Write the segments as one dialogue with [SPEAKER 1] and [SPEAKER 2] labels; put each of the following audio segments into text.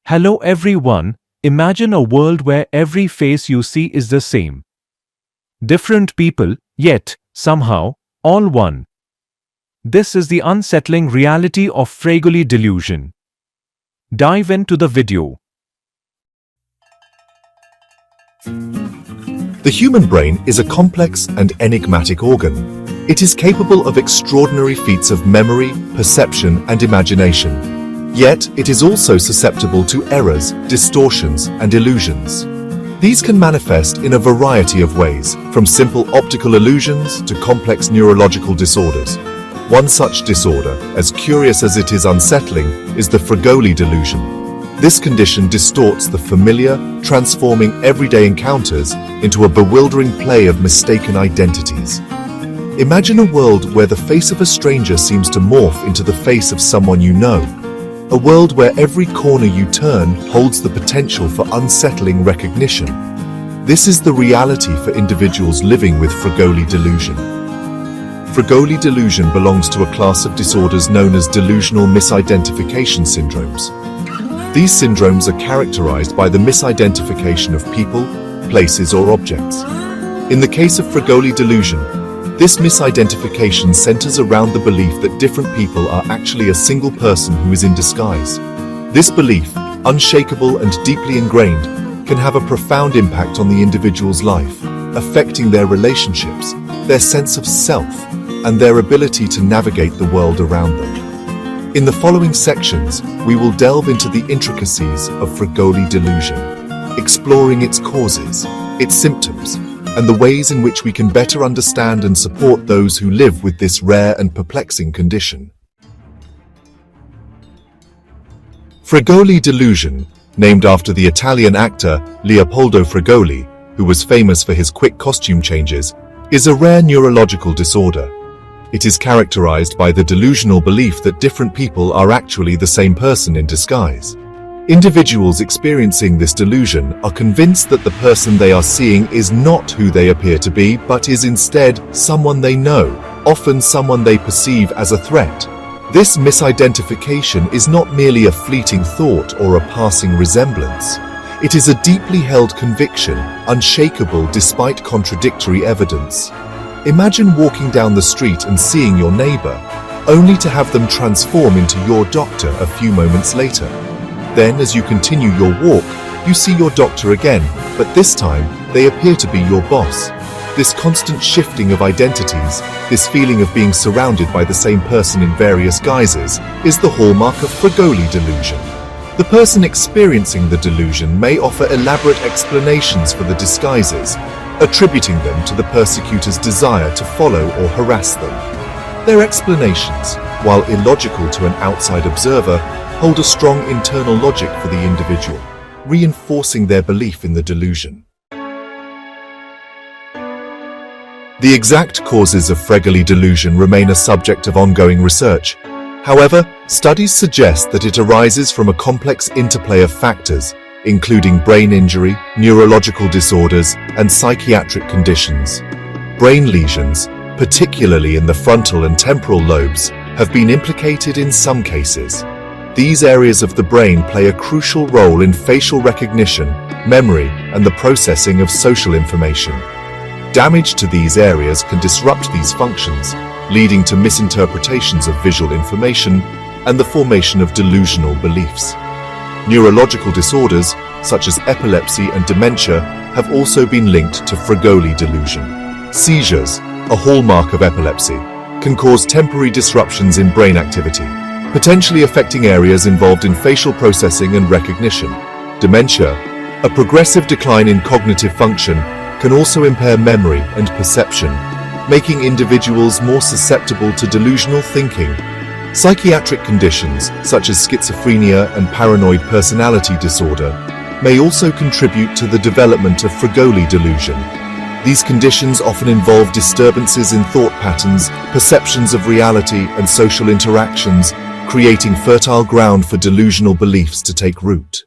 [SPEAKER 1] Hello everyone, imagine a world where every face you see is the same. Different people, yet, somehow, all one. This is the unsettling reality of Fregoli delusion. Dive into the video.
[SPEAKER 2] The human brain is a complex and enigmatic organ. It is capable of extraordinary feats of memory, perception, and imagination. Yet, it is also susceptible to errors, distortions, and illusions. These can manifest in a variety of ways, from simple optical illusions to complex neurological disorders. One such disorder, as curious as it is unsettling, is the Fregoli delusion. This condition distorts the familiar, transforming everyday encounters into a bewildering play of mistaken identities. Imagine a world where the face of a stranger seems to morph into the face of someone you know. A world where every corner you turn holds the potential for unsettling recognition. This is the reality for individuals living with Fregoli delusion. Fregoli delusion belongs to a class of disorders known as delusional misidentification syndromes. These syndromes are characterized by the misidentification of people, places, or objects. In the case of Fregoli delusion, this misidentification centers around the belief that different people are actually a single person who is in disguise. This belief, unshakable and deeply ingrained, can have a profound impact on the individual's life, affecting their relationships, their sense of self, and their ability to navigate the world around them. In the following sections, we will delve into the intricacies of Fregoli delusion, exploring its causes, its symptoms, and the ways in which we can better understand and support those who live with this rare and perplexing condition. Fregoli delusion, named after the Italian actor Leopoldo Fregoli, who was famous for his quick costume changes, is a rare neurological disorder. It is characterized by the delusional belief that different people are actually the same person in disguise. Individuals experiencing this delusion are convinced that the person they are seeing is not who they appear to be, but is instead someone they know, often someone they perceive as a threat. This misidentification is not merely a fleeting thought or a passing resemblance. It is a deeply held conviction, unshakable despite contradictory evidence. Imagine walking down the street and seeing your neighbor, only to have them transform into your doctor a few moments later. Then, as you continue your walk, you see your doctor again, but this time, they appear to be your boss. This constant shifting of identities, this feeling of being surrounded by the same person in various guises, is the hallmark of Fregoli delusion. The person experiencing the delusion may offer elaborate explanations for the disguises, attributing them to the persecutor's desire to follow or harass them. Their explanations, while illogical to an outside observer, hold a strong internal logic for the individual, reinforcing their belief in the delusion. The exact causes of Fregoli delusion remain a subject of ongoing research. However, studies suggest that it arises from a complex interplay of factors, including brain injury, neurological disorders, and psychiatric conditions. Brain lesions, particularly in the frontal and temporal lobes, have been implicated in some cases. These areas of the brain play a crucial role in facial recognition, memory, and the processing of social information. Damage to these areas can disrupt these functions, leading to misinterpretations of visual information and the formation of delusional beliefs. Neurological disorders, such as epilepsy and dementia, have also been linked to Fregoli delusion. Seizures, a hallmark of epilepsy, can cause temporary disruptions in brain activity, potentially affecting areas involved in facial processing and recognition. Dementia, a progressive decline in cognitive function, can also impair memory and perception, making individuals more susceptible to delusional thinking. Psychiatric conditions, such as schizophrenia and paranoid personality disorder, may also contribute to the development of Fregoli delusion. These conditions often involve disturbances in thought patterns, perceptions of reality, and social interactions, creating fertile ground for delusional beliefs to take root.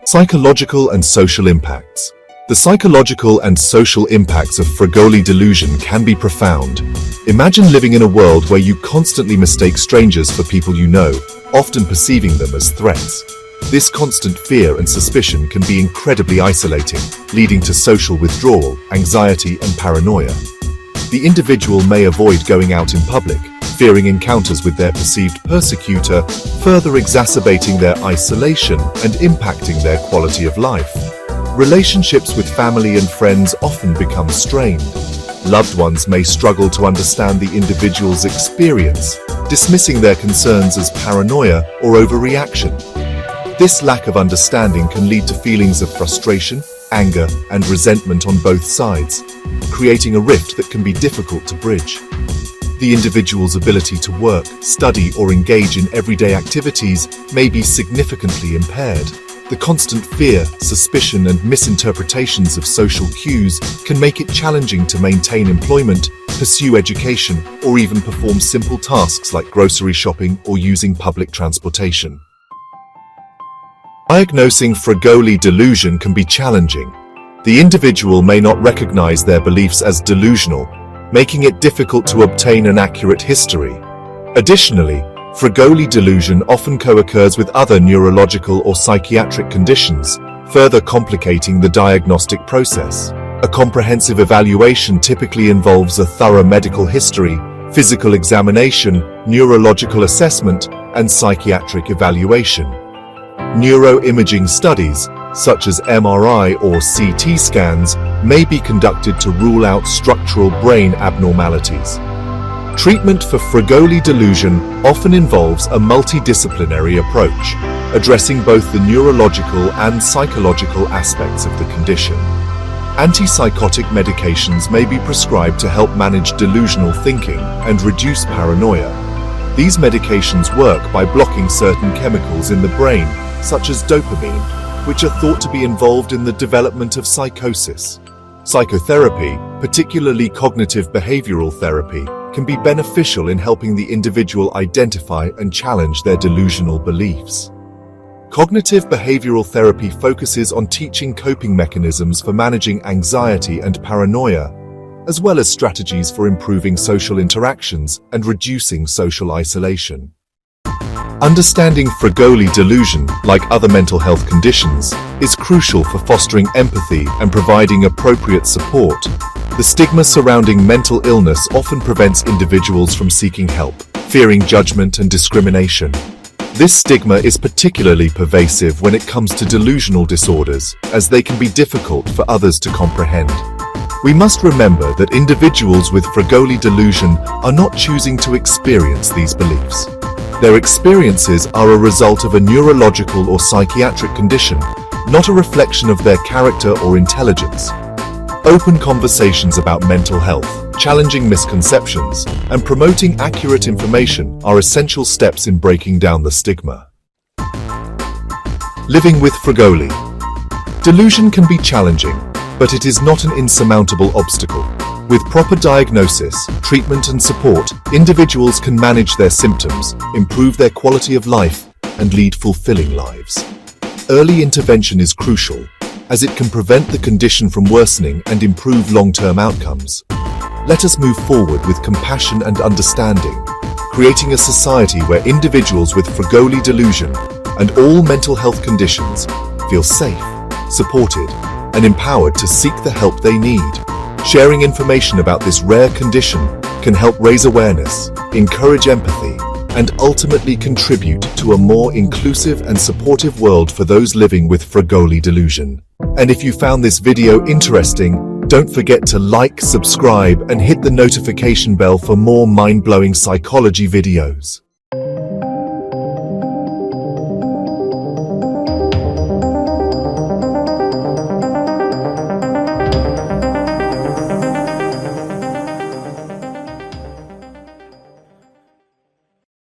[SPEAKER 2] Psychological and social impacts. The psychological and social impacts of Fregoli delusion can be profound. Imagine living in a world where you constantly mistake strangers for people you know, often perceiving them as threats. This constant fear and suspicion can be incredibly isolating, leading to social withdrawal, anxiety, and paranoia. The individual may avoid going out in public, fearing encounters with their perceived persecutor, further exacerbating their isolation and impacting their quality of life. Relationships with family and friends often become strained. Loved ones may struggle to understand the individual's experience, dismissing their concerns as paranoia or overreaction. This lack of understanding can lead to feelings of frustration, anger, and resentment on both sides, creating a rift that can be difficult to bridge. The individual's ability to work, study, or engage in everyday activities may be significantly impaired. The constant fear, suspicion, and misinterpretations of social cues can make it challenging to maintain employment, pursue education, or even perform simple tasks like grocery shopping or using public transportation. Diagnosing Fregoli delusion can be challenging. The individual may not recognize their beliefs as delusional, making it difficult to obtain an accurate history. Additionally, Fregoli delusion often co-occurs with other neurological or psychiatric conditions, further complicating the diagnostic process. A comprehensive evaluation typically involves a thorough medical history, physical examination, neurological assessment, and psychiatric evaluation. Neuroimaging studies, such as MRI or CT scans, may be conducted to rule out structural brain abnormalities. Treatment for Fregoli delusion often involves a multidisciplinary approach, addressing both the neurological and psychological aspects of the condition. Antipsychotic medications may be prescribed to help manage delusional thinking and reduce paranoia. These medications work by blocking certain chemicals in the brain, such as dopamine, which are thought to be involved in the development of psychosis. Psychotherapy, particularly cognitive behavioral therapy, can be beneficial in helping the individual identify and challenge their delusional beliefs. Cognitive behavioral therapy focuses on teaching coping mechanisms for managing anxiety and paranoia, as well as strategies for improving social interactions and reducing social isolation. Understanding Fregoli delusion, like other mental health conditions, is crucial for fostering empathy and providing appropriate support. The stigma surrounding mental illness often prevents individuals from seeking help, fearing judgment and discrimination. This stigma is particularly pervasive when it comes to delusional disorders, as they can be difficult for others to comprehend. We must remember that individuals with Fregoli delusion are not choosing to experience these beliefs. Their experiences are a result of a neurological or psychiatric condition, not a reflection of their character or intelligence. Open conversations about mental health, challenging misconceptions, and promoting accurate information are essential steps in breaking down the stigma. Living with Fregoli. Delusion can be challenging, but it is not an insurmountable obstacle. With proper diagnosis, treatment, and support, individuals can manage their symptoms, improve their quality of life, and lead fulfilling lives. Early intervention is crucial, as it can prevent the condition from worsening and improve long-term outcomes. Let us move forward with compassion and understanding, creating a society where individuals with Fregoli delusion and all mental health conditions feel safe, supported, and empowered to seek the help they need. Sharing information about this rare condition can help raise awareness, encourage empathy, and ultimately contribute to a more inclusive and supportive world for those living with Fregoli delusion. And if you found this video interesting, don't forget to like, subscribe, and hit the notification bell for more mind-blowing psychology videos.